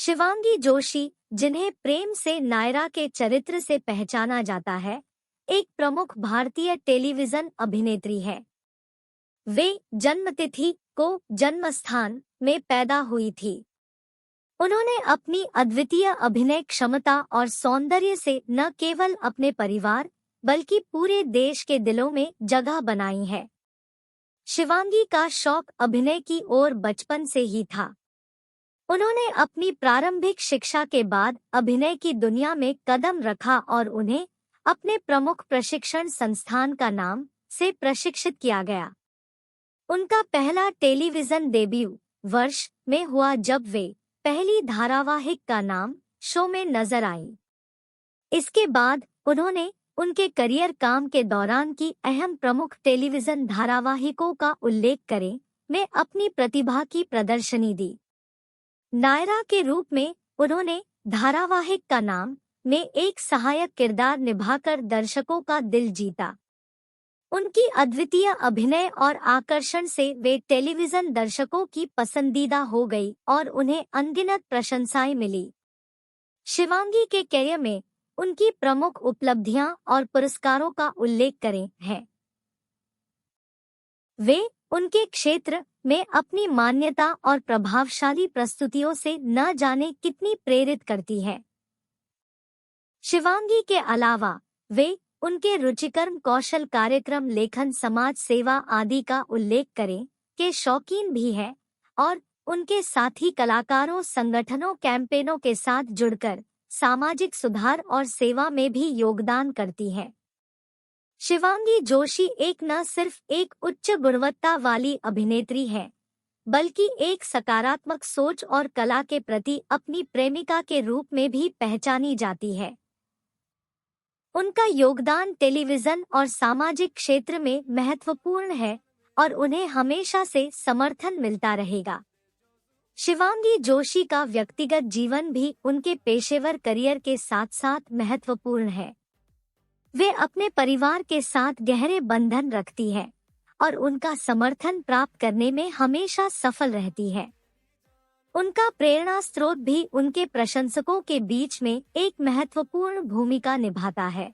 शिवांगी जोशी, जिन्हें प्रेम से नायरा के चरित्र से पहचाना जाता है, एक प्रमुख भारतीय टेलीविजन अभिनेत्री है। वे जन्मतिथि को जन्मस्थान में पैदा हुई थी। उन्होंने अपनी अद्वितीय अभिनय क्षमता और सौंदर्य से न केवल अपने परिवार बल्कि पूरे देश के दिलों में जगह बनाई है। शिवांगी का शौक अभिनय की ओर बचपन से ही था। उन्होंने अपनी प्रारंभिक शिक्षा के बाद अभिनय की दुनिया में कदम रखा और उन्हें अपने प्रमुख प्रशिक्षण संस्थान का नाम से प्रशिक्षित किया गया। उनका पहला टेलीविजन डेब्यू वर्ष में हुआ जब वे पहली धारावाहिक का नाम शो में नजर आई। इसके बाद उन्होंने उनके करियर काम के दौरान की अहम प्रमुख टेलीविजन धारावाहिकों का उल्लेख करें में अपनी प्रतिभा की प्रदर्शनी दी। नायरा के रूप में उन्होंने धारावाहिक का नाम में एक सहायक किरदार निभाकर दर्शकों का दिल जीता। उनकी अद्वितीय अभिनय और आकर्षण से वे टेलीविजन दर्शकों की पसंदीदा हो गई और उन्हें अनगिनत प्रशंसाएं मिली। शिवांगी के करियर में उनकी प्रमुख उपलब्धियां और पुरस्कारों का उल्लेख करें हैं। वे उनके क्षेत्र में अपनी मान्यता और प्रभावशाली प्रस्तुतियों से न जाने कितनी प्रेरित करती है। शिवांगी के अलावा वे उनके रुचिकर कौशल कार्यक्रम लेखन समाज सेवा आदि का उल्लेख करें के शौकीन भी हैं और उनके साथी कलाकारों संगठनों कैंपेनों के साथ जुड़कर सामाजिक सुधार और सेवा में भी योगदान करती हैं। शिवांगी जोशी एक न सिर्फ एक उच्च गुणवत्ता वाली अभिनेत्री है, बल्कि एक सकारात्मक सोच और कला के प्रति अपनी प्रेमिका के रूप में भी पहचानी जाती है। उनका योगदान टेलीविजन और सामाजिक क्षेत्र में महत्वपूर्ण है और उन्हें हमेशा से समर्थन मिलता रहेगा। शिवांगी जोशी का व्यक्तिगत जीवन भी उनके पेशेवर करियर के साथ साथ महत्वपूर्ण है। वे अपने परिवार के साथ गहरे बंधन रखती है और उनका समर्थन प्राप्त करने में हमेशा सफल रहती है। उनका प्रेरणा स्रोत भी उनके प्रशंसकों के बीच में एक महत्वपूर्ण भूमिका निभाता है।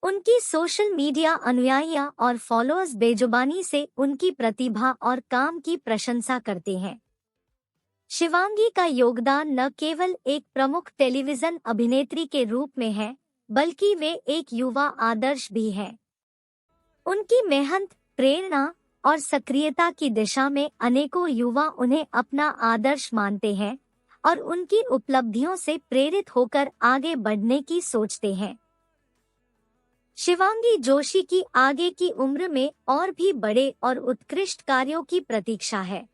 उनकी सोशल मीडिया अनुयायियां और फॉलोअर्स बेजुबानी से उनकी प्रतिभा और काम की प्रशंसा करते हैं। शिवांगी का योगदान न केवल एक प्रमुख टेलीविजन अभिनेत्री के रूप में है, बल्कि वे एक युवा आदर्श भी हैं। उनकी मेहनत, प्रेरणा और सक्रियता की दिशा में अनेकों युवा उन्हें अपना आदर्श मानते हैं और उनकी उपलब्धियों से प्रेरित होकर आगे बढ़ने की सोचते हैं। शिवांगी जोशी की आगे की उम्र में और भी बड़े और उत्कृष्ट कार्यों की प्रतीक्षा है।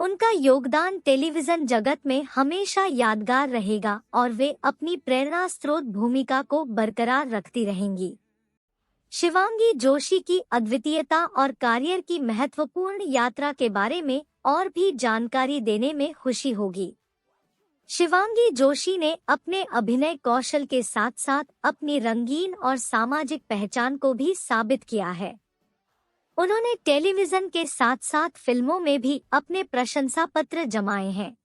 उनका योगदान टेलीविजन जगत में हमेशा यादगार रहेगा और वे अपनी प्रेरणा स्रोत भूमिका को बरकरार रखती रहेंगी। शिवांगी जोशी की अद्वितीयता और करियर की महत्वपूर्ण यात्रा के बारे में और भी जानकारी देने में खुशी होगी। शिवांगी जोशी ने अपने अभिनय कौशल के साथ साथ अपनी रंगीन और सामाजिक पहचान को भी साबित किया है। उन्होंने टेलीविजन के साथ साथ फिल्मों में भी अपने प्रशंसा पत्र जमाए हैं।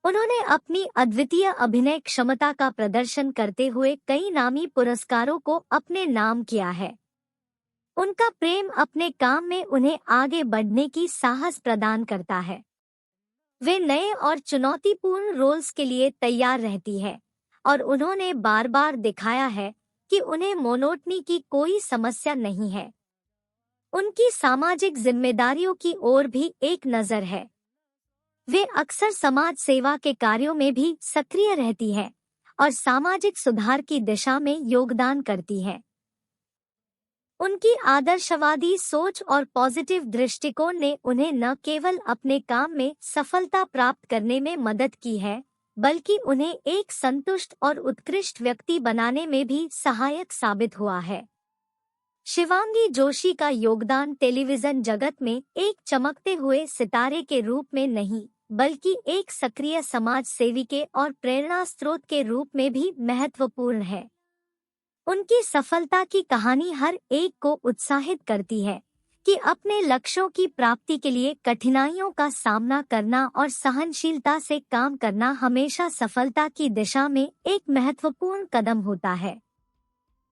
उन्होंने अपनी अद्वितीय अभिनय क्षमता का प्रदर्शन करते हुए कई नामी पुरस्कारों को अपने नाम किया है। उनका प्रेम अपने काम में उन्हें आगे बढ़ने की साहस प्रदान करता है। वे नए और चुनौतीपूर्ण रोल्स के लिए तैयार रहती है और उन्होंने बार बार दिखाया है कि उन्हें मोनोटनी की कोई समस्या नहीं है। उनकी सामाजिक जिम्मेदारियों की ओर भी एक नज़र है। वे अक्सर समाज सेवा के कार्यों में भी सक्रिय रहती हैं और सामाजिक सुधार की दिशा में योगदान करती हैं। उनकी आदर्शवादी सोच और पॉजिटिव दृष्टिकोण ने उन्हें न केवल अपने काम में सफलता प्राप्त करने में मदद की है, बल्कि उन्हें एक संतुष्ट और उत्कृष्ट व्यक्ति बनाने में भी सहायक साबित हुआ है। शिवांगी जोशी का योगदान टेलीविजन जगत में एक चमकते हुए सितारे के रूप में नहीं, बल्कि एक सक्रिय समाज सेविके और प्रेरणा स्रोत के रूप में भी महत्वपूर्ण है। उनकी सफलता की कहानी हर एक को उत्साहित करती है, कि अपने लक्ष्यों की प्राप्ति के लिए कठिनाइयों का सामना करना और सहनशीलता से काम करना हमेशा सफलता की दिशा में एक महत्वपूर्ण कदम होता है।